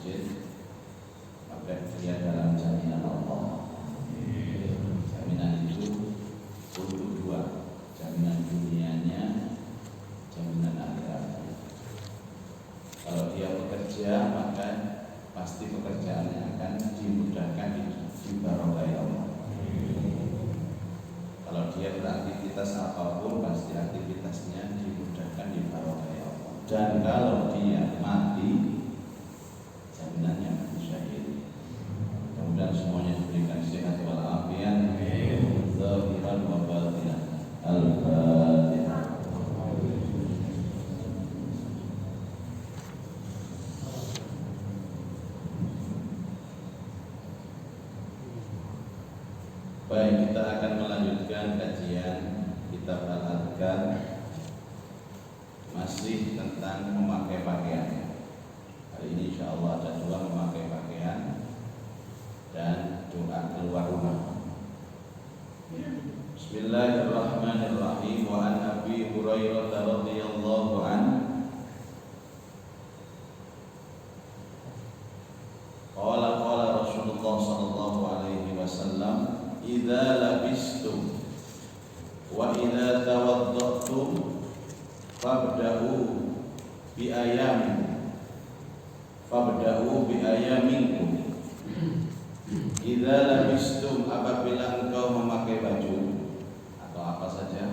masjid, maka dia dalam jaminan Allah. Jaminan itu untuk dua, jaminan dunianya, jaminan akhiratnya. Kalau dia bekerja, maka pasti pekerjaannya akan dimudahkan, dibarokai Allah. Kalau dia beraktivitas apapun, pasti aktivitasnya dimudahkan, dibarokai Allah. Dan kalau dia mati, jaminannya akan syahid. Kemudian semuanya diberikan sehat walafiat, zahiran wa batinan. Al-Fatihah. Baik, kita akan melanjutkan kajian kitab Al-Adhkar, masih tentang memakai pakaian. Hari ini insya Allah ada dua, memakai pakaian dan doa keluar rumah. Bismillahirrahmanirrahim. Wa an Abi Hurairah radhiyallahu anhu qala Rasulullah sallallahu alaihi wasallam, idza labistum wa idza tawadda'tum fabda'u bi ayaminkum. Idza labistum, apabila engkau memakai baju atau apa saja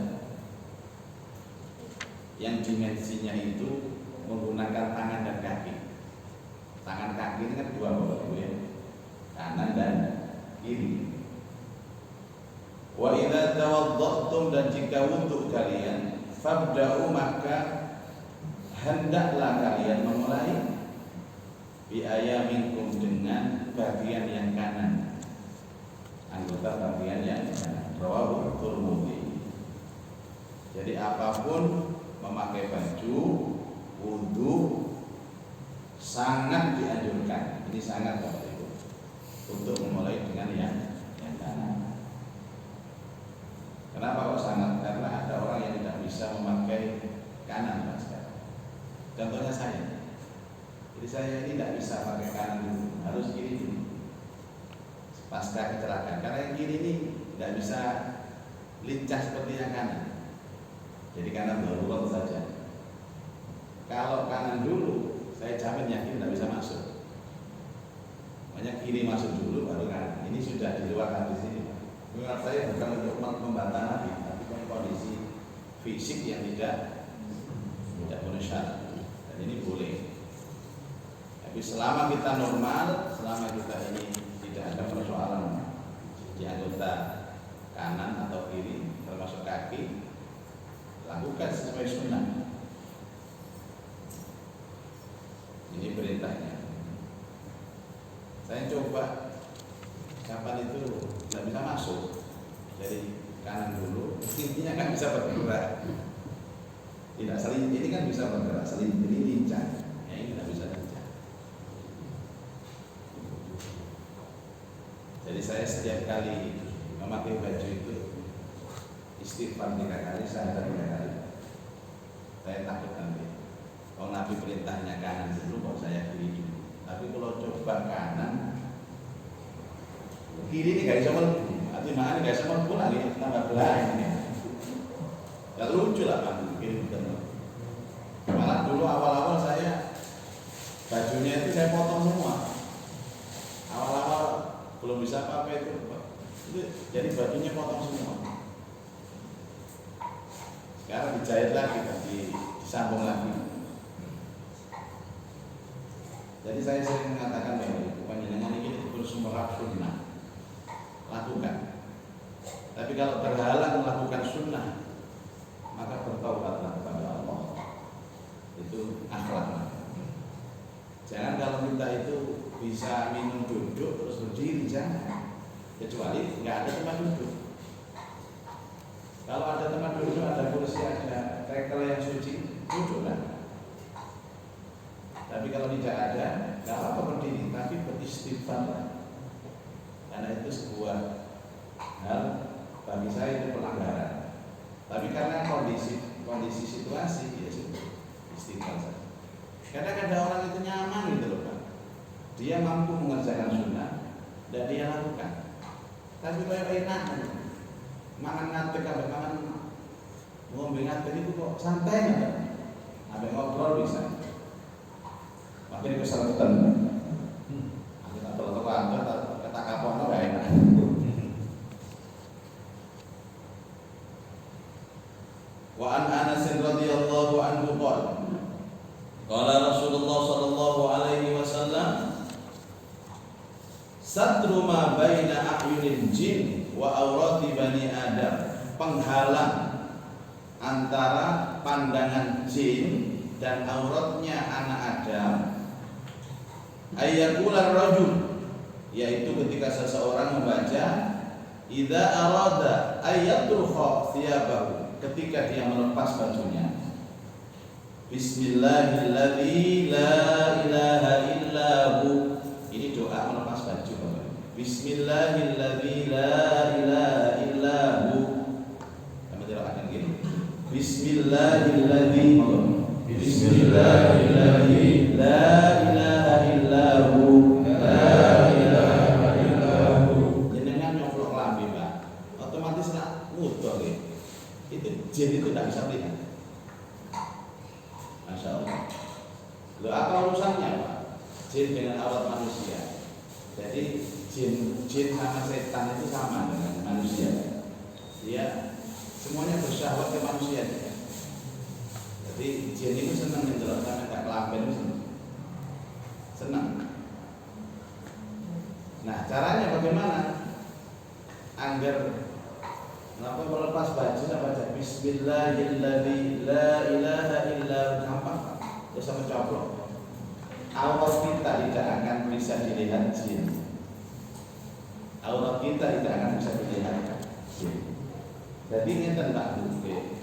yang dimensinya itu menggunakan tangan dan kaki. Tangan kaki ini kan dua bapak ya, kanan dan kiri. Wa idza tawadda'tum, dan jika wudhu kalian, fabda'u, maka hendaklah kalian memulai bi ayaminkum, dengan bagian yang kanan, anggota bagian yang kanan. Rawahu Tirmidzi. Jadi apapun memakai baju, wudhu sangat dianjurkan. Ini sangat Bapak Ibu, untuk memulai dengan yang kanan. Kenapa kok sangat? Karena ada orang yang tidak bisa memakai kanan Mas. Contohnya saya. Jadi saya ini tidak bisa pakai kanan dulu, harus kiri dulu. Pasca kecelakaan, karena yang kiri ini tidak bisa lincah seperti yang kanan. Jadi kanan darurat saja. Kalau kanan dulu, saya jamin yang kiri tidak bisa masuk. Makanya kiri masuk dulu, baru kanan. Ini sudah di luar hadis ini. Menurut saya bukan untuk membantah Nabi, tapi kondisi fisik yang tidak memenuhi syarat. Dan ini boleh. Tapi selama kita normal, selama kita ini tidak ada persoalan di anggota kanan atau kiri, termasuk kaki, lakukan sesuai sunnah. Ini perintahnya. Saya coba kapan itu tidak bisa masuk dari kanan dulu, intinya kan bisa bergerak. Tidak seling, ini kan bisa bergerak, seling ini lincah, ya ini tidak bisa lincah. Jadi saya setiap kali memakai baju itu istighfar 3 kali, syahadat 3 kali. Saya takut nanti. Kalau Nabi perintahnya kanan dulu, kalau saya kiri dulu. Tapi kalau coba kanan, kiri ini gak bisa melbu, arti makanya gak bisa melbu lagi, tambah belah ini. Gak lucu lah kan, kiri bukan. Malah dulu awal-awal saya bajunya itu saya potong semua. Awal-awal belum bisa apa-apa itu jadi bajunya potong semua. Sekarang dijahit lagi, disambung lagi. Jadi saya sering mengatakan bahwa panjenengan ini terus merap sunnah, lakukan. Tapi kalau terhalang melakukan sunnah, maka bertaubatlah kepada Allah. Itu akhlak. Jangan kalau kita itu bisa minum duduk terus berdiri, jangan. Kecuali nggak ada tempat duduk. Kalau ada tempat duduk, ada kursi, ada tekel yang suci, duduklah. Tapi kalau tidak ada, nggak apa-apa berdiri, tapi beristighfar. Karena itu sebuah hal bagi saya itu pelanggaran. Tapi karena kondisi situasi, ya sudah istighfar saja. Kadang ada orang itu nyaman gitu loh Pak. dia mampu mengerjakan sunnah dan dia lakukan. Tapi kalau enak, mangan ngadeg, sampai mangan ngombe ngadeg itu kok santai nggak? Sampai ngobrol bisa. Makanya kesalahan. Kita terlalu kantor, kata kapok nggak enak. Wa an Anas radhiyallahu anhu qala Rasulullah sallallahu alaihi wasallam satru ma baina a'yunil jin wa aurati bani adam, penghalang antara pandangan jin dan auratnya anak Adam, ayakular rajul, yaitu ketika seseorang membaca idza arada ayatrukha thiyabahu, ketika dia melepas bajunya, bismillahilladzi la ilaha illahu, ini doa melepas baju. Bismillahilladzi la ilaha illahu, kami terangkan gini, bismillahilladzi bismillahilladzi la ilaha illahu, la ilaha illahu. Jenengan nyoplok lambe, Pak, otomatis nak mudah ya. Itu jin itu tidak bisa melihat. Masya Allah. Loh, apa urusannya, Pak? Jin dengan awal manusia. Jadi jin sama setan itu sama dengan manusia. Dia semuanya bersyahwat ke manusia. Jadi jin itu senang menjelok sama tak kelamin itu senang. Nah, caranya bagaimana? Agar kenapa melepas baju saya baca bismillahilladzi la ilaha illa gampang. Terus sama coplok. Aurat kita tidak akan bisa dilihat jin. Aurat kita tidak akan bisa dilihat jin. Jadi ini tentang bukti.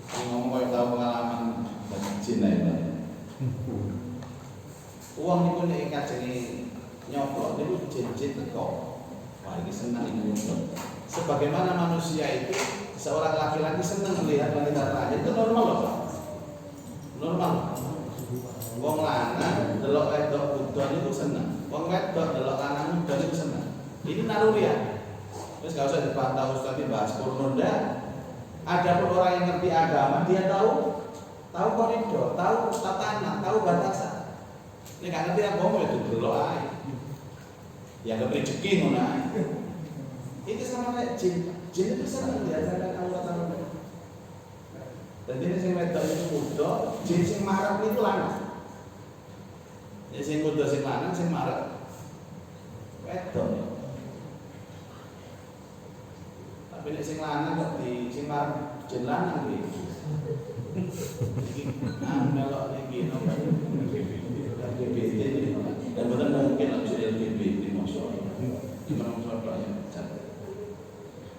Ini ngomong kalau tahu pengalaman jin aja. Uang itu nih kacang nyoplok itu jin teko. Wah, ini senang ini muncul. Sebagaimana manusia itu, seorang laki-laki senang melihat wanita lain, itu normal loh, Pak. Normal. Wong lanang delok wedok udon itu senang. Wong wedok delok lanang udon itu senang. Ini naluriah. Terus gak usah dibantah Ustaz bahas porno ndak. Adapun orang yang ngerti agama, dia tahu koridor, tahu tatanan, tahu batasan. Ini gak ngerti agama itu delok ae. Ya keprejeki ngono ae. Itu sama kayak jin. Jin itu senang diajarkan aurat-aurat. Dan ini sing wedok itu muda, jin sing marah itu lanang. Ya sing muda sing lanang sing marah wedok. Tapi nek sing lanang kok di sing marah jin lanang iki. Melok iki nopo. LGBT dan betul mungkin harus LGBT maksudnya. Gimana maksudnya?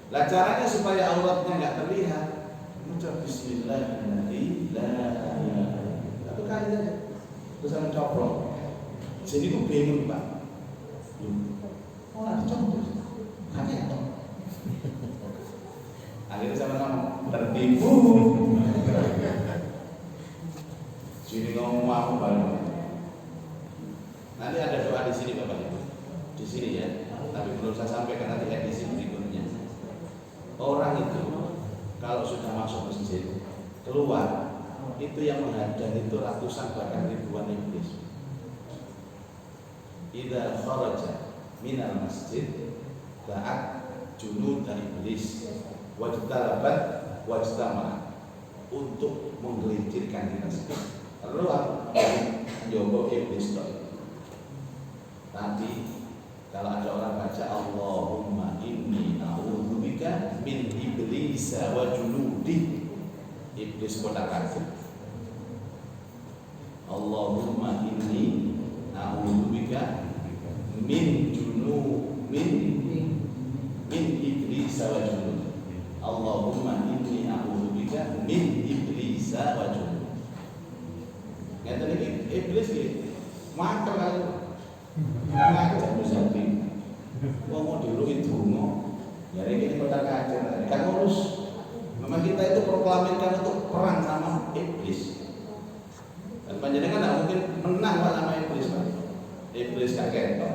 Lah caranya supaya auratnya nggak terlihat, mengucap bismillahirrahmanirrahim. Tapi kali aja terus sama coplok. Jadi aku bingung, Pak. Oh, ada coplok. Kan ya? Akhirnya sama kamu tertipu. Jadi ngomong apa baru. Nanti ada doa di sini, Bapak Ibu. Di sini ya. Tapi belum saya sampaikan nanti edisi berikutnya. Orang itu kalau sudah masuk masjid keluar itu yang menghadang itu ratusan bahkan ribuan iblis. Idza kharaja minal masjid ba'at junud dari iblis wajtalabat wajtama untuk menggelincirkan kita semua. Keluar menjombok iblis itu. Tapi kalau ada orang baca Allahumma inni a'udzubika min iblis wa junudi, iblis kota kafir. Allahumma inni a'udzubika min iblis wa junudi. Allahumma inni a'udzubika min iblis wa junudi. Ngeten iki iblis iki mangkel kali. Ngajak musafi. Wong mau diluki donga. Ya iki kota kacer. Kan ngurus. Memang kita itu proklamirkan untuk perang sama iblis. Dan panjenengan tidak mungkin menang Pak sama iblis, Pak. iblis gak ketok,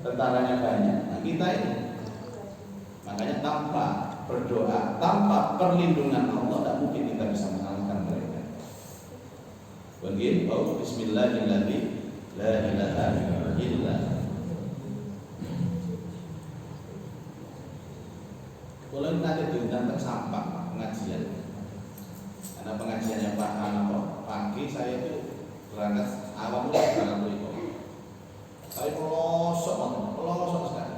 tentaranya banyak. Nah, kita ini makanya tanpa berdoa, tanpa perlindungan Allah tidak mungkin kita bisa mengalahkan mereka. Begitu, bismillahirrahmanirrahim, la ilaha illallah. Kalau nanti diundang ke sampah pengajian, karena pengajiannya Pak Anto pagi, saya itu berangkat awam mulai berangkat itu, tapi pelosok sekali.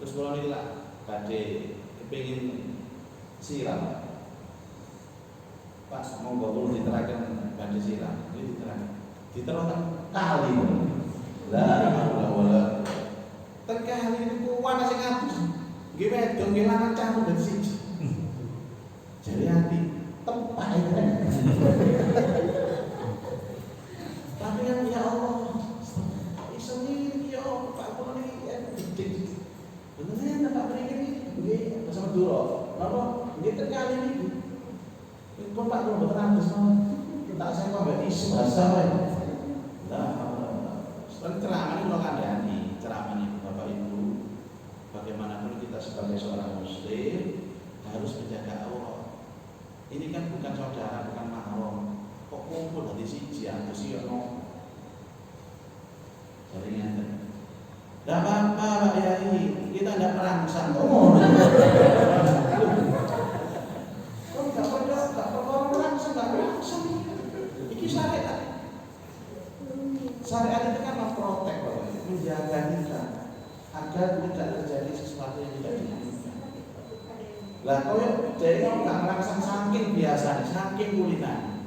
Terus kalau ini lah, kade kepingin siram, Pak mau gabung diterangkan kade siram, ini diterangkan kali, lah, terkali itu kuat nasi ngabus. Gimana dong kehilangan campur dari sini. Jadi hati tempat itu kan. Tapi kan ya Allah, isengin ya Allah, Pak Poli dik. Benernya tempat mereka ini, nggih bersama dulu. Napa nggih terkali niki. Pun Pak Poli beneran tak saya kok isu bahasa wae. Lah, ceramah ini kandhani, ceramah ini Bapak Ibu. Bagaimanapun kita sebagai seorang muslim harus menjaga aurat. Ini kan bukan saudara, bukan mahram. Kok kumpul dari siji antusiasme. Jadi ngeten. Enggak apa-apa Pak Yai, kita enggak merangsang kok. Kok enggak perlu merangsang, enggak merangsang. Iki syariat. Syariat itu kan memprotek, menjaga kita agar tidak terjadi sesuatu yang tidak diinginkan. Lah kalau jadi nggak merangsang saking biasa, saking kuliner.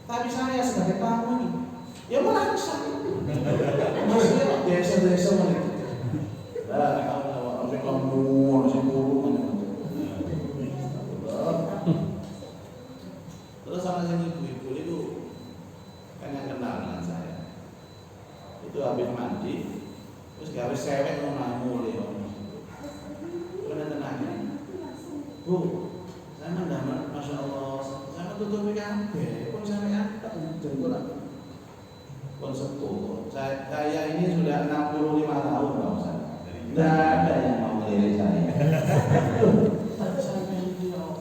Tapi saya sebagai tamu ini, ya merangsang. Maksudnya desa-desa mana? Lah kalau orang kampung, orang burung mana? Terus sama yang ibu-ibu itu kan yang kenal dengan saya. Itu habis mandi. Terus gawe sewek ngono mulai. Bener tenan. Bu, saya mandang Masya Allah, saya tutupi kabeh. Pun sampean tak jengkol aku. Pun sepuh. Saya ini sudah 65 tahun Pak Ustaz. Tidak ada yang mau melirik saya.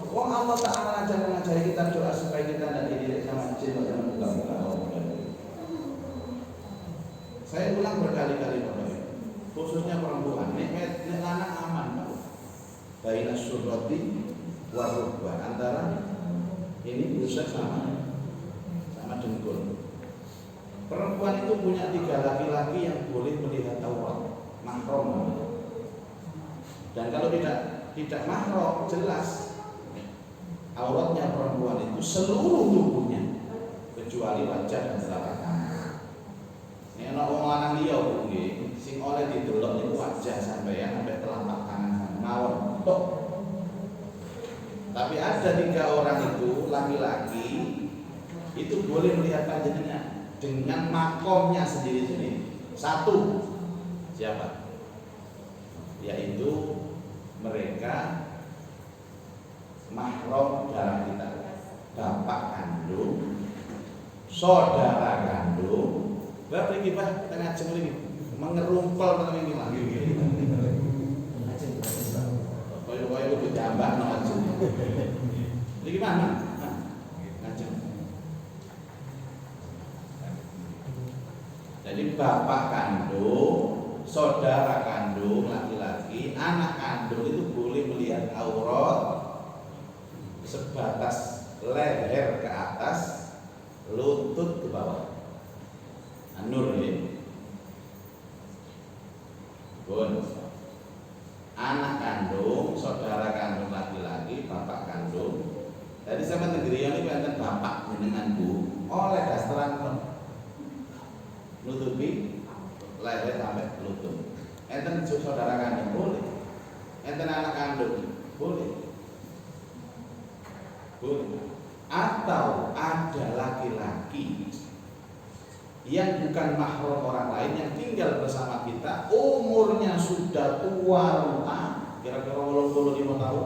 Wong Allah Ta'ala mengajari kita doa supaya kita tidak dilirik sama jin atau buka-buka. Saya ulang berkali-kali Bapak. Khususnya perempuan, nek anak aman Pak. Baina surrati wa rukbah, antara ini buset sama dengkul. Perempuan itu punya 3 laki-laki yang boleh melihat aurat, mahram. Dan kalau tidak mahram, jelas auratnya perempuan itu seluruh tubuhnya kecuali wajah dan telapak tangan. Nek ana wong lanang liya nggih sing oleh didelok niku wajah sampeyan sampai telapak tangan mawon tok. Tapi ada 3 orang itu laki-laki itu boleh melihat panjenengan dengan makomnya sendiri-sendiri. 1 siapa? Yaitu mereka mahram darah kita, bapak kandung, saudara kandung. Berapa lagi Pak? Tengah jam lagi mengerumpel tengah ini lagi. Kaya lu jambak nang jam. Ini gimana? Ngajeng. Jadi bapak kandung, saudara kandung laki-laki, anak kandung itu boleh melihat aurat sebatas leher ke atas, lutut ke bawah. Nur ini, bon, anak kandung, saudara kandung laki-laki, bapak kandung. Tadi sama negeri ini benten bapak dengan bu, oleh dasteran nutupi leher sampai lutut. Enten saudara kandung boleh, enten anak kandung boleh. Atau ada laki-laki yang bukan mahram orang lain yang tinggal bersama kita, umurnya sudah tua renta, kira-kira 85 tahun,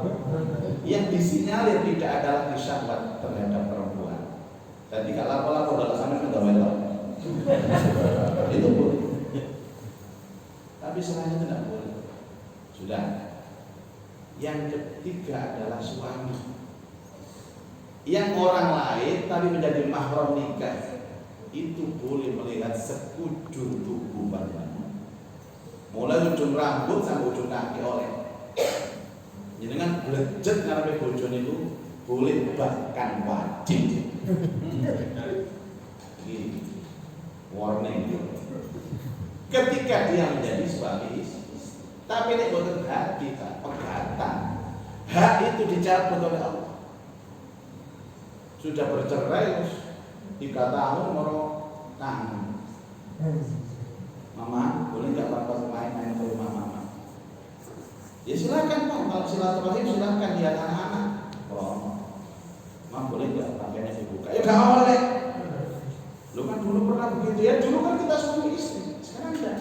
yang disinyalir tidak ada lagi syahwat terhadap perempuan. Dan tidak lapor-lapor dalam sana menggawai. itu boleh. Tapi selain itu tidak boleh. Sudah. Yang ketiga adalah suami yang orang lain tapi menjadi mahram nikah, itu boleh melihat sekujur tubuh badannya, mulai ujung rambut sampai ujung kaki oleh. Jenengan blejet ngarepe bojone itu boleh, bahkan wajib. Ini warning. Ketika dia menjadi suami, tapi ini bukan hati, pegatan. Hak itu dicabut oleh Allah. Sudah bercerai 3 tahun moro kangen. Mama, boleh nggak bapak main-main ke rumah mama? Ya silakan Pak, kalau silaturahim silakan lihat anak-anak. Oh, Mama boleh nggak pakainya dibuka? Ya nggak boleh. Lu kan dulu pernah begitu ya, dulu kan kita suami istri, sekarang enggak.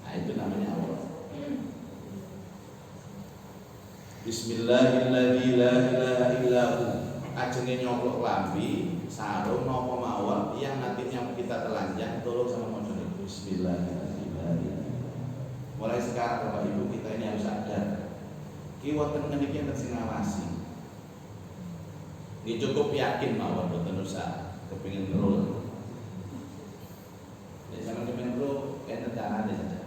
Nah itu namanya Allah. Bismillahirrahmanirrahim. La ilaha illahu. Ajenge nyoklok lambi, sarung napa mawon yang nantinya kita telanjang, tolong sama maca Bismillahirrahmanirrahim. Mulai sekarang Bapak Ibu kita ini harus sadar. Ki wonten niki enten sing ngawasi. Ini cukup yakin mawon boten usah kepengin ngerul. Ya sampeyan kepengin ngerul enten carane saja.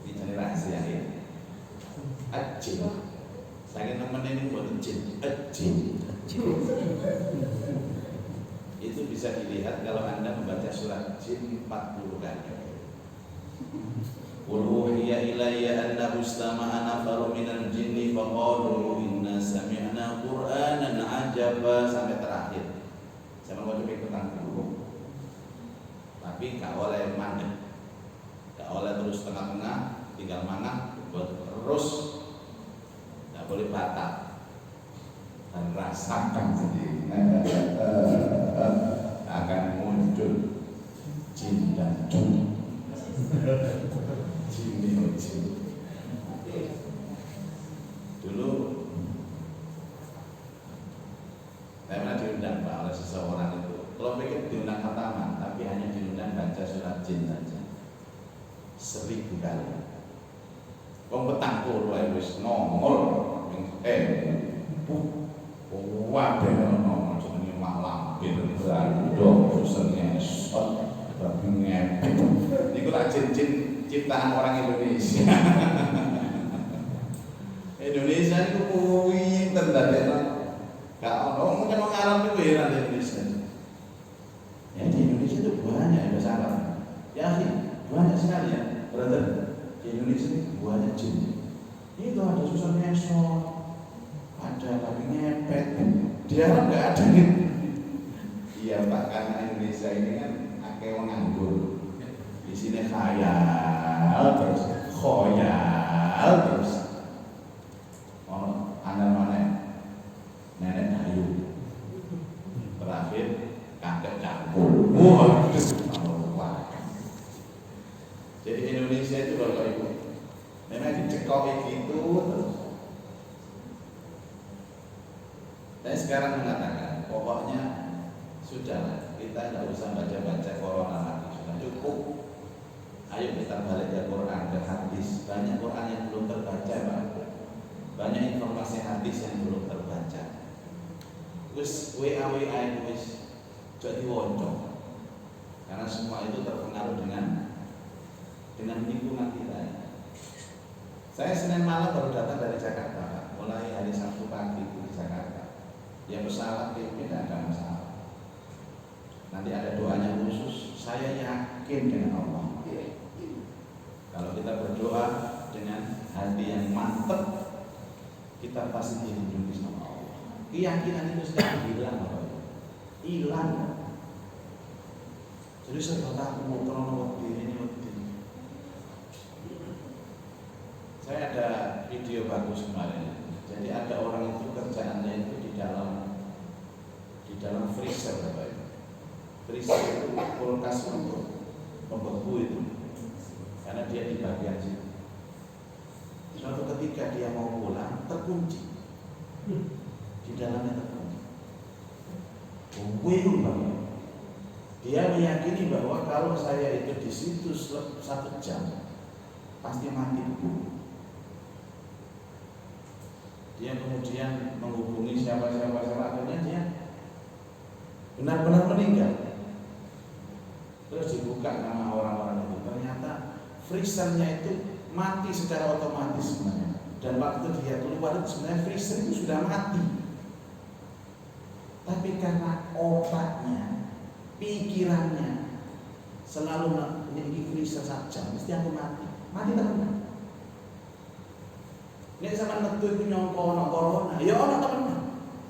Iki rahasia ya. Ajin. Saking temen ini boten jin, ajin. Itu bisa dilihat kalau Anda membaca surat jin 40 kali. Qul uhiya ilayya annahu istama'a nafarun minal jinni faqalu inna sami'na qur'anan 'ajaba sampai terakhir. Sama mau coba ikutan dulu. Tapi gak oleh mandek. Gak oleh terus tengah-tengah, tinggal manah, terus gak boleh batal. Dan rasakan sendiri akan muncul jin dan jin. Dulu saya pernah diundang Pak oleh seseorang itu. Kalau pikir diundang ke taman, tapi hanya diundang baca surat jin saja 1000 kali. Petang puluh wis nongol wabe ono jenenge malam ben rando senenge shot babi ngepet. Niku lak jin-jin ciptaan orang Indonesia. Indonesia itu kuwi tendadekno. Gak ono mungkin wong Arab itu heran di Indonesia. Ya di Indonesia itu banyak yang bahasa Arab. Ya banyak sekali ya. Brother, di Indonesia itu banyak jin. Itu ada susah ngesot, ada babi ngepet. Di Arab nggak ada nih. Iya Pak, karena Indonesia ini kan akeh wong nganggur. Di sini khayal terus, khoyal terus. Oh, anda mana? Nenek kayu. Terakhir kakek campur. Wah, jadi Indonesia itu Bapak Ibu memang dicekoki gitu terus. Saya sekarang mengatakan pokoknya sudahlah, kita tidak usah baca-baca corona lagi, sudah cukup. Ayo kita balik ke Quran, ke hadis. Banyak Quran yang belum terbaca Pak. Banyak informasi hadis yang belum terbaca. Wis WA itu wis jadi woncong. Karena semua itu terpengaruh dengan lingkungan kita. Saya Senin malam baru datang dari Jakarta Pak. Mulai hari Sabtu pagi di Jakarta. Ya pesawat itu tidak ada masalah. Nanti ada doanya khusus. Saya yakin dengan Allah. Kalau kita berdoa dengan hati yang mantap, kita pasti dilindungi sama Allah. Keyakinan itu sekarang hilang Bapak. Hilang. Jadi saya takut kalau waktu ini. Saya ada video bagus kemarin. Jadi ada orang itu kerjaannya itu di dalam freezer Bapak. Freezer itu kulkas untuk pembeku itu. Karena dia di bagian situ. Suatu ketika dia mau pulang terkunci. Di dalamnya terkunci. Bapak. Dia meyakini bahwa kalau saya itu di situ 1 jam pasti mati. Dia kemudian menghubungi siapa akhirnya dia benar-benar meninggal. Terus dibuka nama orang-orang itu, ternyata freezernya itu mati secara otomatis sebenarnya. Dan waktu dia keluar itu sebenarnya freezer itu sudah mati. Tapi karena otaknya, pikirannya selalu memiliki freezer saja, mesti aku mati teman. Ini sama metu itu nyongko corona, ya orang teman.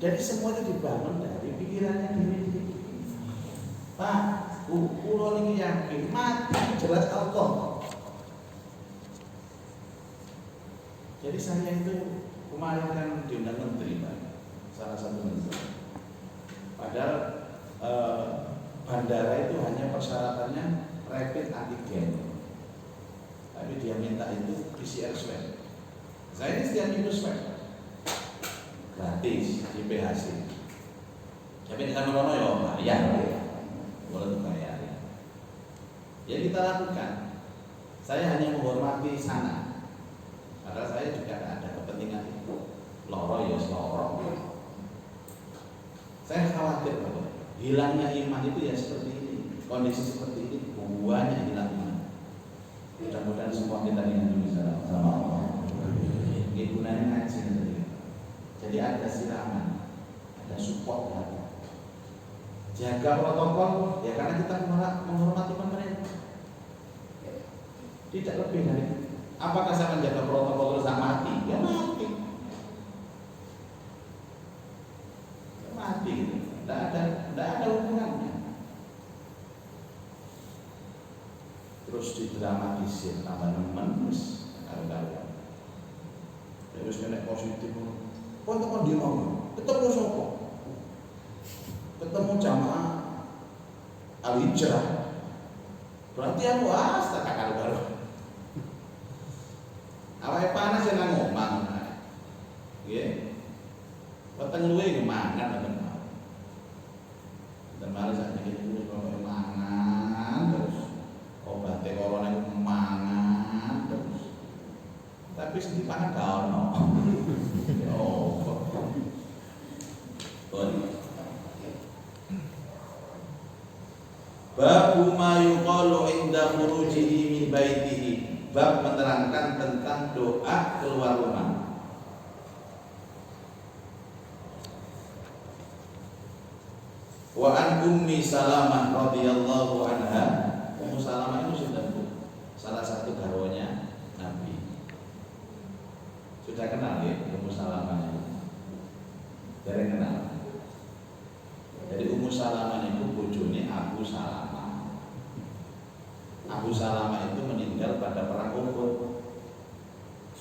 Jadi semua itu dibangun dari pikirannya diri. Pak, kulo ini yakin mati jelas Allah. Jadi saya itu kemarin kan diundang menteri, Pak, salah satu menteri. Padahal bandara itu hanya persyaratannya rapid antigen, tapi dia minta itu PCR swab. Saya ini setiap minggu swab gratis di PHC. Tapi kita merono ya bayar, boleh bayar. Ya kita lakukan. Saya hanya menghormati sana. Padahal saya juga ada kepentingan itu. Loro ya loro. Saya khawatir bahwa hilangnya iman itu ya seperti ini, kondisi seperti ini, buahnya hilang iman. Mudah-mudahan semua kita ingin bisa sama Allah. Ini gunanya ngaji nanti. Jadi ada siraman, ada support ya. Jaga protokol ya karena kita menghormati pemerintah. Tidak lebih dari itu. Apakah saya menjaga protokol terus tak mati? Ya mati. Ya mati. Tidak ada hubungannya. Terus didramatisir tambah nemen terus kalau terus kena positif. Kok tekan di mau? Ketemu sopo? Ketemu jamaah Al-Hijrah. Berarti aku tak kakak baru. Awake panas ya nang ngomong. Nggih. Weteng luwe mangan ten. Dan malah sak niki wis pokoke mangan terus. Obate corona iku mangan terus. Tapi sing dipangan gak ono. Oh. Babu ma yuqalu inda khurujihi min baitihi. Bab menerangkan tentang doa keluar rumah. Wa an Ummi Salamah radhiyallahu anha. Ummu Salamah itu sudah salah satu garwanya Nabi. Sudah kenal ya Ummu Salamah itu? Dari kenal. Jadi Ummu Salamah itu bojone Abu Salamah. Abu Salamah itu meninggal pada perang Uhud.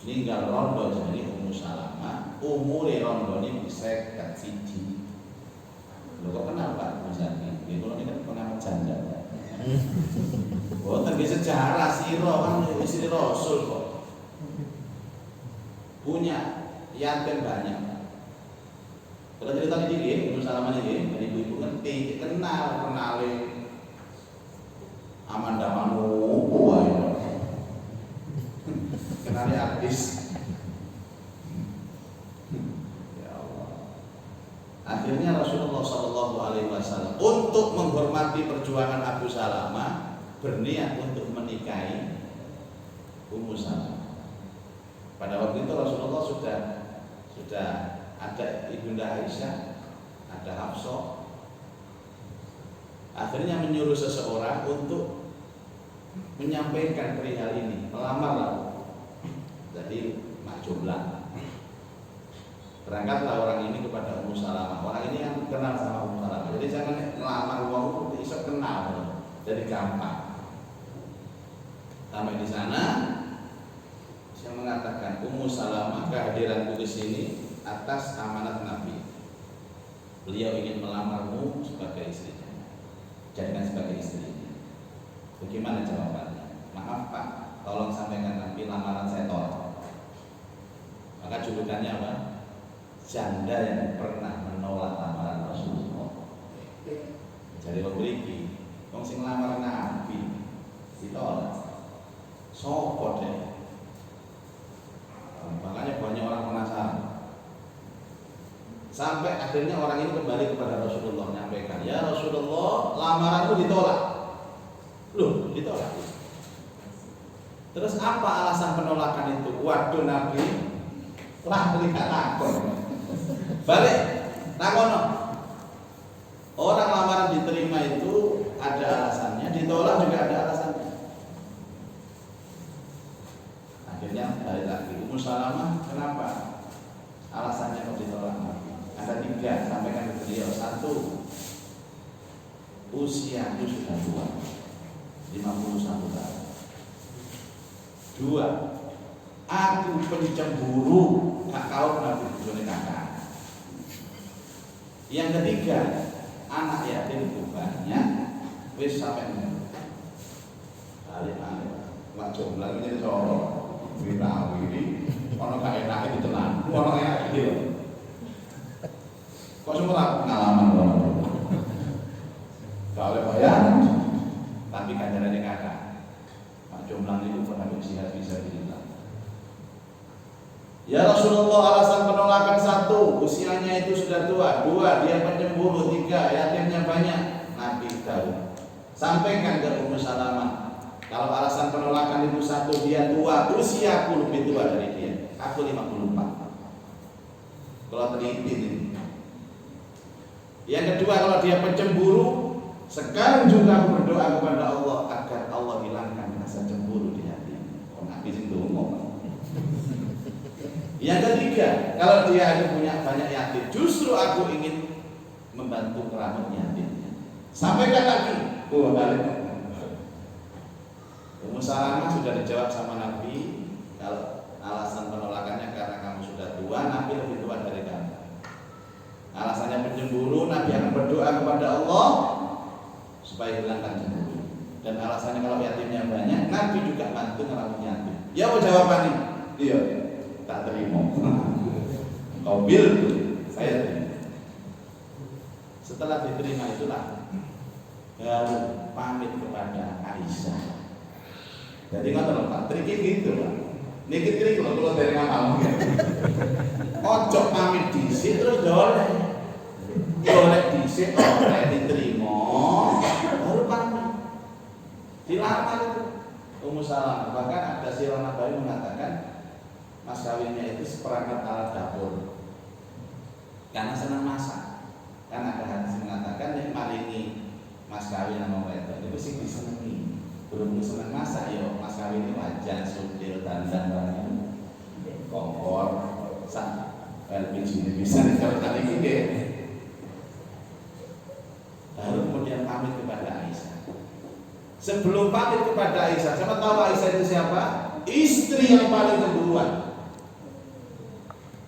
Meninggal rondo jadi Ummu Salamah. Umure rondo ini bisa siji. Lho kok kenal Pak Mas Adi? Nggih kula niku pengamat janda. Oh, tapi sejarah sira kan istri Rasul kok. Punya yatim banyak. Kalau cerita ini nggih, Ummu Salamah nggih, ibu-ibu ngerti, kenale Amanda Manopo wae. Kenali artis. Ya Allah. Akhirnya Rasulullah SAW untuk menghormati perjuangan Abu Salamah berniat untuk menikahi Ummu Salamah. Pada waktu itu Rasulullah sudah ada Ibunda Aisyah, ada Hafsah. Akhirnya menyuruh seseorang untuk menyampaikan perihal ini, melamarlah. Jadi makjublah. Berangkatlah orang ini kepada Ummu Salamah. Orang ini yang kenal sama Ummu Salamah. Jadi jangan melamar wong itu bisa kenal. Jadi gampang. Sampai di sana saya mengatakan Ummu Salamah kehadiranku di sini atas amanat Nabi. Beliau ingin melamarmu sebagai istrinya. Jadikan sebagai istrinya. Bagaimana jawabannya? Maaf Pak, tolong sampaikan Nabi lamaran saya tolak. Maka julukannya apa? Janda yang pernah menolak lamaran Rasulullah. Jadi memiliki akhirnya orang ini kembali kepada Rasulullah menyampaikan, ya Rasulullah, lamaranku ditolak. Loh, ditolak. Terus apa alasan penolakan itu? Waduh Nabi, lah gak takon. Balik, takono. Orang lamaran diterima itu ada alasannya, ditolak juga ada alasannya. Akhirnya balik lagi. Ummu Salamah, kenapa alasannya kok ditolak? Ada 3, sampaikan ke beliau. 1, usiaku sudah tua, 51 tahun. 2, aku pencemburu, gak kau Nabi bojone kakak. Yang ketiga, anak yatimku banyak, wis sampai balik. Wak jomblang jadi sorong. Wiri, ono gak enak itu tenan, ono enak iki lho. Kok semua pengalaman lho. Gak oleh bayar, tapi ganjarannya kakak. Pak jomblang itu pernah bersihat bisa dibilang. Ya Rasulullah, alasan penolakan 1, usianya itu sudah tua. 2, dia pencemburu. 3, yatimnya banyak. Nabi tahu. Sampaikan ke Ummu Salamah. Kalau alasan penolakan itu 1, dia tua, usiaku lebih tua dari dia. Aku 54. Kalau teliti ini. Yang kedua, kalau dia pencemburu, sekarang juga aku berdoa kepada Allah agar Allah hilangkan rasa cemburu di hati. Oh, Nabi sing ngomong. Yang ketiga, kalau dia ada punya banyak yatim, justru aku ingin membantu kerabat yatimnya. Sampaikan lagi. Balik. Ummu Salamah sudah dijawab sama Nabi, kalau alasan penolakannya karena kamu sudah tua, Nabi lebih tua dari kamu. Alasannya pencemburu, Nabi akan berdoa kepada Allah supaya hilangkan cemburu. Dan alasannya kalau yatimnya banyak, Nabi juga bantu ngerawat yatim. Ya apa jawabannya? Iya, tak terima. Kau bil, saya terima. Setelah diterima itulah baru pamit kepada Aisyah. Jadi nggak terlalu Pak, triknya gitu Pak. Niki trik loh kalau dari ngamal ya. Ojo pamit disik terus dolek disik, oleh diterima, baru pamit. Dilamar itu Ummu Salamah. Bahkan ada sirah Nabawi mengatakan mas kawinnya itu seperangkat alat dapur karena senang masak. Kan ada hadis mengatakan yang maringi mas kawin sama wedok itu sih disenengi. Belum senang masak ya, mas kawin ini wajan, sudil, dandan, kompor, LPG ini bisa diceritakan ini deh. Lalu kemudian pamit kepada Aisyah. Sebelum pamit kepada Aisyah, siapa tahu Aisyah itu siapa? Istri yang paling keduluan.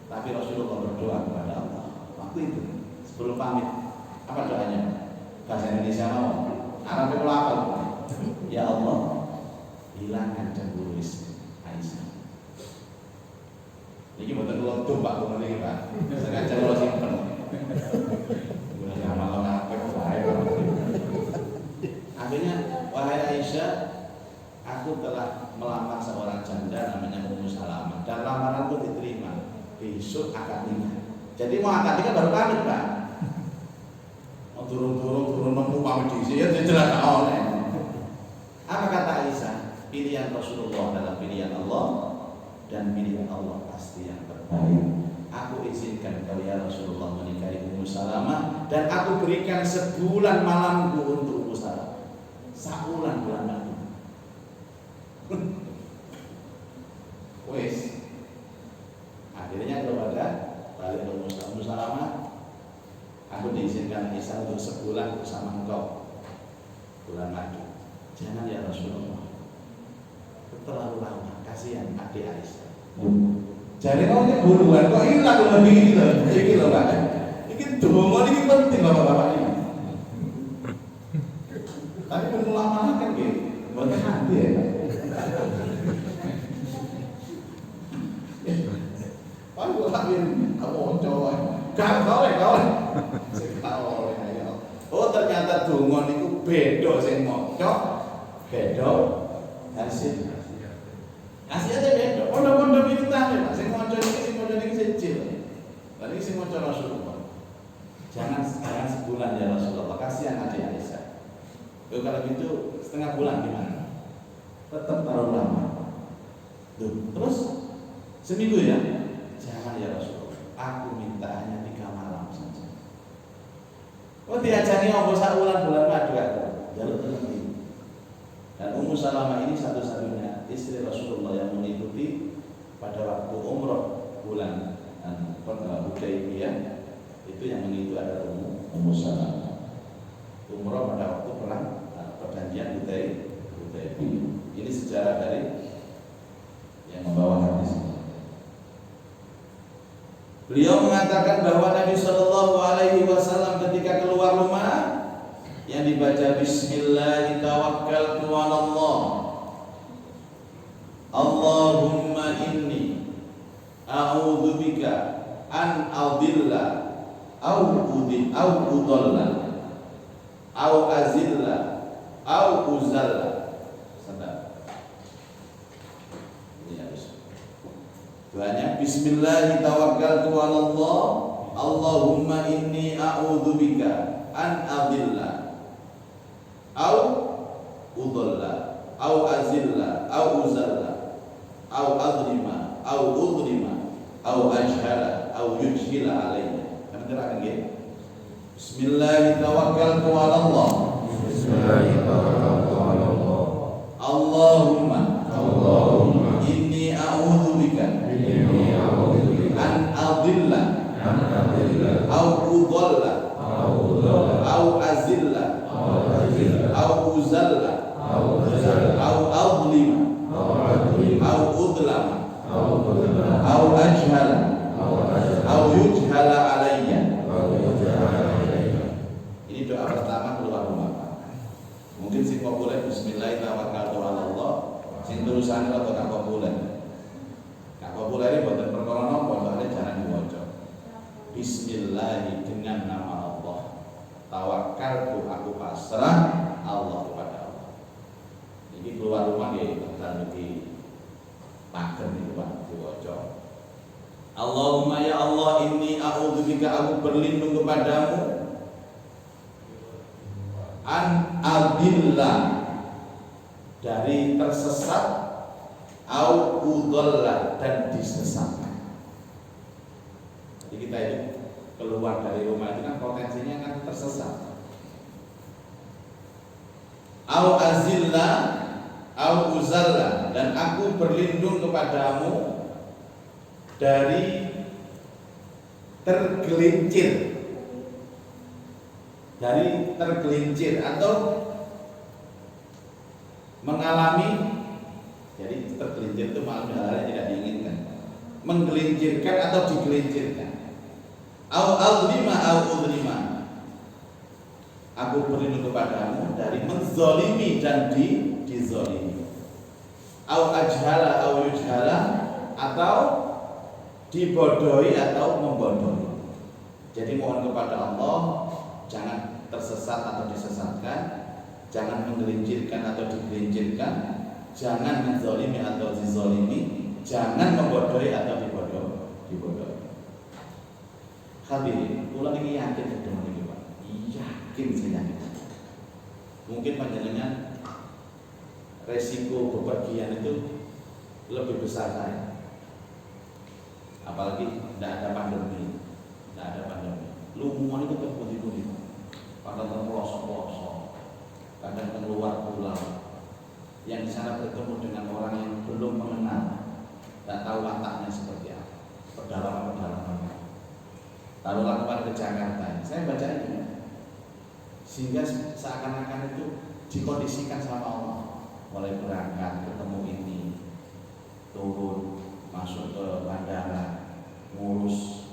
Tapi Rasulullah berdoa kepada Allah waktu itu sebelum pamit. Apa doanya? Bahasa Indonesia mau? Arab itu apa? Ya Allah, hilangkan cemburu Aisyah. Ini betul betul Pak Kumar ini Pak. Sengaja kalau simpen. Malam apa akhirnya, wahai Aisyah, aku telah melamar seorang janda namanya Ummu Salamah dan lamaranku diterima. Besok akad nikah. Jadi mau akad nikah baru pamit Pak. Mau turun nemu pamit di sini ya jelas oleh. Apa kata Aisyah? Pilihan Rasulullah adalah pilihan Allah dan pilihan Allah pasti yang terbaik. Aku izinkan kau ya Rasulullah menikahi Ummu Salamah dan aku berikan sebulan malamku untuk Ummu Salamah. Sabulan bulan wes. Akhirnya kepada balik Ummu Salamah, aku diizinkan Aisyah untuk sebulan bersama engkau bulan madu. Jangan ya Rasulullah, terlalu lama, kasihan adik Aisyah. Jadi kau ini buruan, kok hilang lebih ini loh Pak. Ini dongo ini penting bapak-bapak ini. Tapi lama kan gitu, buat hati ya. Aku lagi, aku cowok, kau. Oh ternyata dongo itu bedo sing mocok, bedo hasil. Hasilnya beda. Pondok-pondok itu tahu Pak, sing maca niki sing maca niki sejil. Lan iki sing maca Rasulullah. Jangan sebulan ya Rasulullah, kasihan adik Aisyah. Kalau gitu setengah bulan gimana? Tetap terlalu lama. Terus seminggu ya? Jangan ya Rasulullah, aku minta hanya 3 malam saja. Oh diajani ngobrol sak bulan madu aku. Jalur tenang. Dan Ummu Salamah ini satu-satunya istri Rasulullah yang mengikuti pada waktu umroh bulan Hudaybiyah. Itu yang mengikuti adalah Ummu Salamah. Umroh pada waktu perang perjanjian Hudaybiyah. Ini sejarah dari yang membawa hadis ini. Beliau mengatakan bahwa Nabi Shallallahu Alaihi Wasallam ketika keluar rumah yang dibaca Bismillah tawakkaltu 'ala Allah. Allahumma inni a'udzubika an adilla au udalla au azilla au uzalla. Doanya Bismillah tawakkaltu 'ala Allah. Allahumma inni a'udzubika an adilla au udalla au azilla au uzalla au adlima au udlima au ajhala au yujhila alayya. Kami terangkan nggih. Bismillah tawakkaltu 'ala Allah. Bismillah tawakkaltu 'ala Allah. Allahumma inni a'udzubika an adilla au udalla au azilla au uzalla au adlima au udlama au ajhala au yujhala alayya. Ini doa pertama keluar rumah. Mungkin sing populer Bismillah tawakkaltu 'ala Allah. Sing tulisan atau gak populer. Gak populer ini buatan perkara napa, soalnya jarang diwaca. Bismillah dengan nama Allah. Tawakkaltu aku pasrah Allah kepada Allah. Ini keluar rumah nggih tekan iki pager niku Pak diwaca. Allahumma ya Allah inni a'udzubika aku berlindung kepadamu an adilla dari tersesat au udalla dan disesatkan. Jadi kita itu keluar dari rumah itu kan potensinya kan tersesat. Au azilla au uzalla dan aku berlindung kepadamu dari tergelincir atau mengalami, jadi tergelincir itu maksudnya hal yang tidak diinginkan, menggelincirkan atau digelincirkan. Au adlima au udlima, aku berlindung kepadamu dari menzolimi dan dizolimi. Au ajhala au yujhala, atau dibodohi atau membodohi. Jadi mohon kepada Allah jangan tersesat atau disesatkan, jangan menggelincirkan atau digelincirkan, jangan menzolimi atau dizolimi, jangan membodohi atau dibodohi. Hadirin, kula niki yakin dengan niki Pak. Yakin saya yakin. Mungkin panjenengan resiko bepergian itu lebih besar saya. Apalagi tidak ada pandemi. Lumuan itu terpuji-puji. Kadang terpelosok-pelosok, kadang keluar pulau. Yang di sana bertemu dengan orang yang belum mengenal, tidak tahu wataknya seperti apa, pedalaman. Taruhlah kemarin ke Jakarta, saya baca ini, sehingga seakan-akan itu dikondisikan sama Allah. Mulai berangkat ketemu ini, turun, masuk ke bandara, ngurus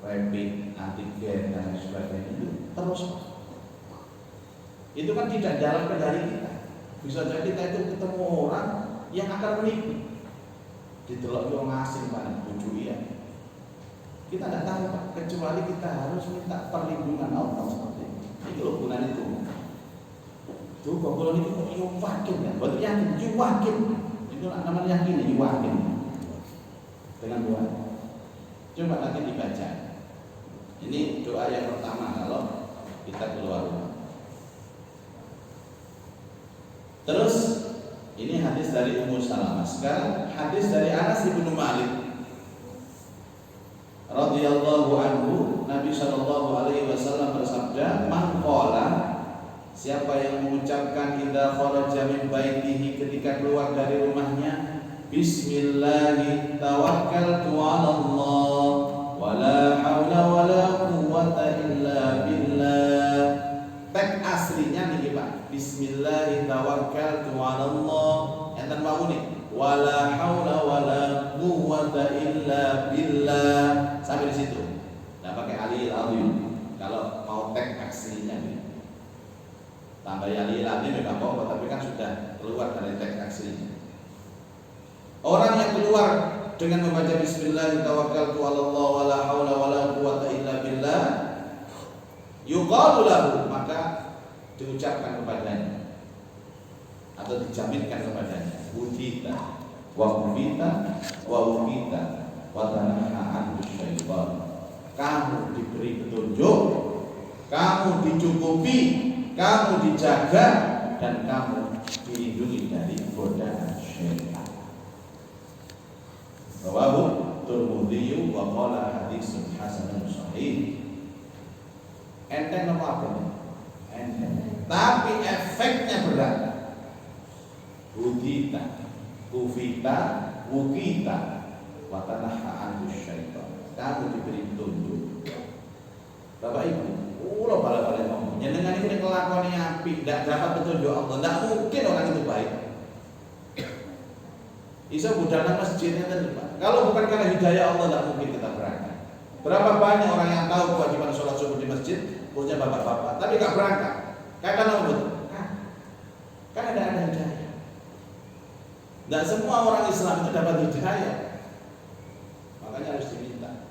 rapid, antigen dan sebagainya itu terus. Itu kan tidak jalan kendali kita. Bisa jadi kita itu ketemu orang yang akan menipu. Didelok wong asing Pak, bojo iya. Kita tidak tahu Pak, kecuali kita harus minta perlindungan Allah seperti ini. Itu loh gunanya itu. Itu kalau itu yakin kan, berarti yakin. Itu namanya yakin, yakin dengan doa. Coba nanti dibaca. Ini doa yang pertama kalau kita keluar rumah. Terus ini hadis dari Ummu Salamah. Sekarang hadis dari Anas bin Malik radhiyallahu anhu. Nabi sallallahu alaihi wasallam bersabda, "Man qala," siapa yang mengucapkan idza kharaja min baitihi, ketika keluar dari rumahnya, "Bismillah tawakkaltu 'ala Allah wa la haula wa la quwwata illa billah." Teks aslinya nih Pak, Bismillah tawakkaltu 'ala Allah. Enten mau nih, wa la haula wa la quwwata illa billah. Sampai di situ. Nah, pakai aliyil azim. Kalau mau teks aslinya nih. Tambah aliyil azim enggak apa-apa, tapi kan sudah keluar dari teks aslinya. Orang yang keluar dengan membaca Bismillah tawakkaltu 'ala Allah wa la haula wa la quwwata illa billah, yuqalu lahu, maka diucapkan kepadanya atau dijaminkan kepadanya, wudita wa kubita wa wukita wa tanaha anhu syaitan. Kamu diberi petunjuk, kamu dicukupi, kamu dijaga, dan kamu dilindungi dari godaan syaitan. Rawahu Tirmidzi wa qala haditsun hasanun sahih. Enteng apa nih? Enteng. Tapi efeknya berat. Hudita, kufita, wukita, wa tanaha anhu syaitan. Kamu diberi petunjuk. Bapak Ibu, ulah bala-bala ngomong. Jenengan ini kelakuan yang apik, tidak dapat petunjuk Allah. Tidak mungkin orang itu baik. Isa budana masjidnya tadi Pak. Kalau bukan karena hidayah Allah, tidak mungkin kita berangkat. Berapa banyak orang yang tahu kewajiban sholat subuh di masjid, khususnya bapak-bapak, tapi nggak berangkat. Karena apa betul? Karena tidak ada hidayah. Tidak semua orang Islam itu dapat hidayah. Makanya harus diminta.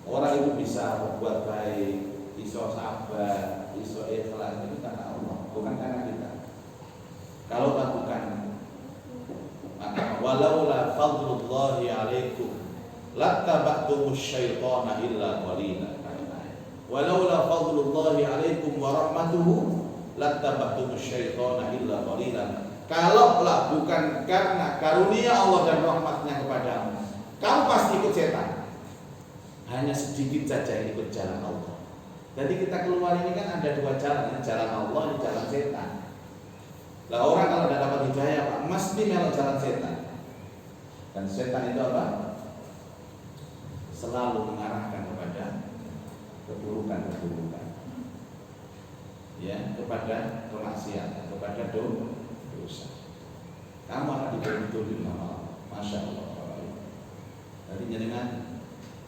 Orang itu bisa berbuat baik, iso sabar, iso ikhlas, itu karena Allah, bukan karena kita. Kalau bukan, maka walaula fadlullahi alaikum lattaba'tumus syaitana illa qalila. Walaula fadlullahi alaikum wa rahmatuhu lattaba'tumus syaitana illa qalila. Kalaulah bukan karena karunia Allah dan rahmatnya kepadamu, kamu pasti ikut setan. Hanya sedikit saja yang ikut jalan Allah. Jadi kita keluar ini kan ada dua jalan, jalan Allah dan jalan setan. Lah orang kalau tidak dapat hidayah Pak, mesti melok jalan setan. Dan setan itu apa? Selalu mengarahkan kepada keburukan-keburukan. Ya, kepada kemaksiatan, kepada dosa. Kamu akan diberi petunjuk sama Allah. Masya Allah. Jadi jangan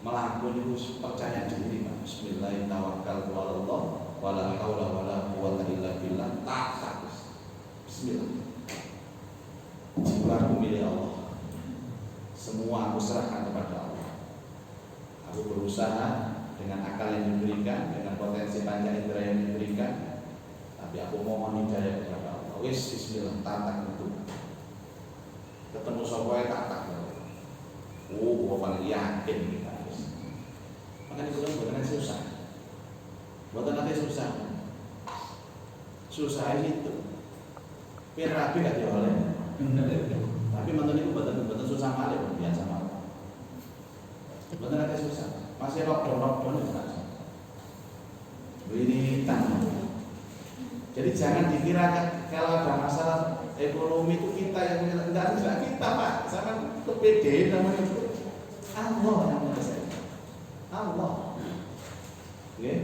melakukan itu percaya diri Pak. Bismillahirrahmanirrahim. Tawakkaltu 'ala Allah wa la haula wa la quwwata illa billah. Tak. Bismillah. Jiwaku milik Allah. Semua aku serahkan kepada Allah. Aku berusaha dengan akal yang diberikan, dengan potensi panca indera yang diberikan, tapi aku mohon hidayah kepada Allah. Wis bismillah, tatak itu. Ketemu sokoe tatak. Gua paling yakin kita. Makanya itu bukan susah. Bukan nanti susah. Susah itu. Biar rapi gak oleh. Tapi mantan itu betul-betul susah malah biasa malah. Betul nanti susah. Masih lockdown itu kan. Ini tangan. Jadi jangan dikira kalau ada masalah ekonomi itu kita yang menyelesaikan. Enggak kita Pak. Sama itu PD namanya itu. Allah yang menyelesaikan. Allah. Oke.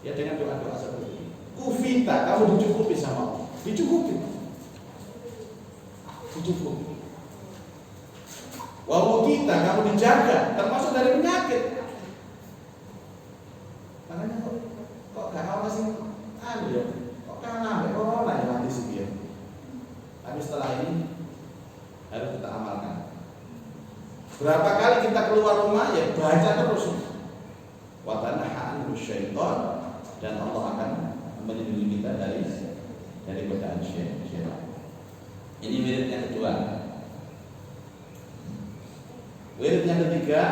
Ya dengan doa-doa seperti ini. Kufita, kamu dicukupi sama Allah. Dicukupi. Walau kita kamu dijaga, termasuk dari penyakit. Makanya kok gak kamu masih ya? Kok kalah corona ya nanti sih ya. Tapi setelah ini harus kita amalkan. Berapa kali kita keluar rumah ya baca terus. Wa tanaha anhu syaitan, dan Allah akan melindungi kita dari godaan syaitan. Ini wirid yang kedua. Wirid yang ketiga,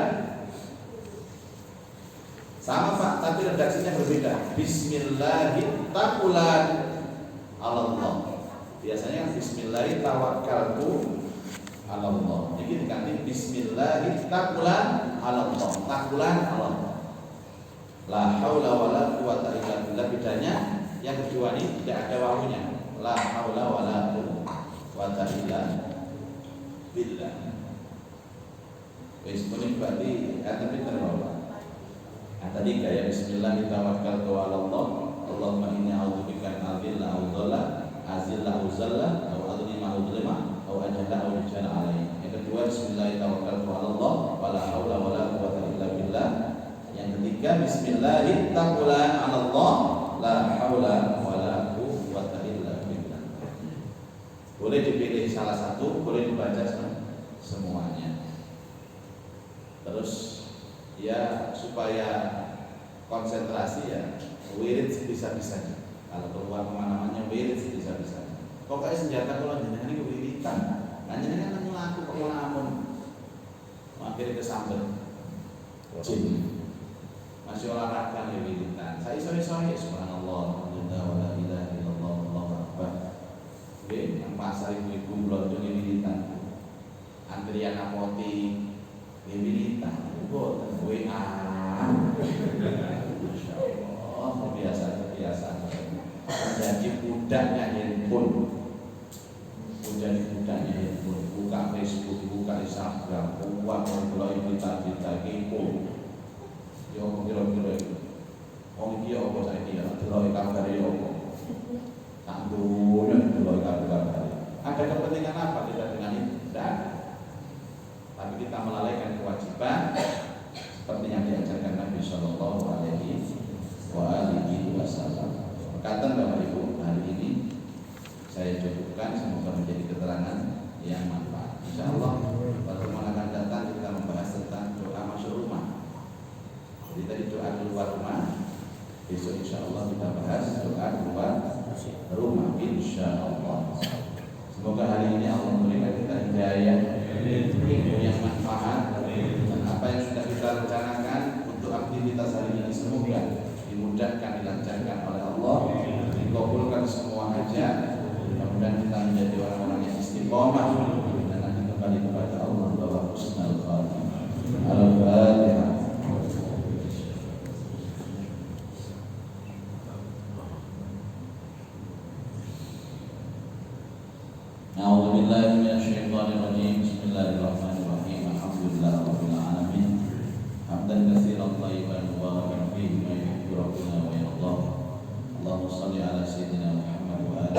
tapi redaksinya berbeda. Bismillahirrahmanirrahim. Allah. Biasanya Bismillahirrahmanirrahim tawakkaltu Allah. Jadi diganti Bismillahirrahmanirrahim Allah. Takulan Allah. La haula wala quwata illa billah. Bedanya yang kedua ini tidak ada wawunya. La haula wala quwata illa billah. Wis ini berarti kata pinter Bapak. Nah, tadi kayak Bismillah kita tawakkaltu ala Allah. Allahumma inni a'udzubika min adilla au dhalla, azilla au zalla, au adlima au dhulma, au ajalla au jana alaihi. Yang kedua Bismillah tawakkaltu ala Allah, wala haula wala quwata illa billah. Yang ketiga Bismillah taqulan ala Allah, la haula wala quwata illa billah. Boleh dipilih salah satu, boleh dibaca semuanya. Terus ya supaya konsentrasi ya wirid sebisa-bisanya. Kalau keluar kemana-mana wirid sebisa-bisanya. Pokoknya senjata kalau jenengan ini wiritan, kan jenengan kan melaku kok lamun akhirnya kesambet jin masih olahraga ya wiritan. Saya sore-sore subhanallah alhamdulillah wa la ilaha illallah wallahu akbar. Oke, yang pasar ibu-ibu blonjo wiritan, antrian apotik wiritan. Boten WA. Masyaallah, biasa. Jadi budaknya handphone. Menjadi budaknya handphone. Buka Facebook, buka Instagram, buka mulai berita-berita kepo. Yo kira-kira itu. Wong iki apa saiki ya? Delok kabar yo apa? Tak dunya delok kabar. Ada kepentingan apa kita dengan itu? Tidak ada. Tapi kita melalaikan kewajiban seperti yang diajarkan Nabi Shallallahu Alaihi Wasallam. Kata Bapak Ibu, hari ini saya cukupkan, semoga menjadi keterangan yang manfaat. Insya Allah pertemuan akan datang kita membahas tentang doa masuk rumah. Jadi tadi doa keluar rumah, besok insya Allah kita bahas doa keluar rumah. Insya Allah. Semoga hari ini Allah memberikan kita hidayah, ilmu yang manfaat, dan apa yang sudah kita rencanakan untuk aktivitas hari ini semoga dimudahkan, dilancarkan oleh Allah, dikabulkan semua hajat. Mudah-mudahan kita menjadi orang-orang yang istiqomah dan nanti kembali kepada Allah bahwa husnul khatimah. Al-Fatihah. A'udzubillahi minasyaitonirrajim. Bismillahirrahmanirrahim. Alhamdulillahirabbil alamin. Hamdan katsiran thayyiban mubarakan fihi ma yuhibbu rabbuna wa yardah. Allahumma shalli ala sayyidina Muhammad wa ala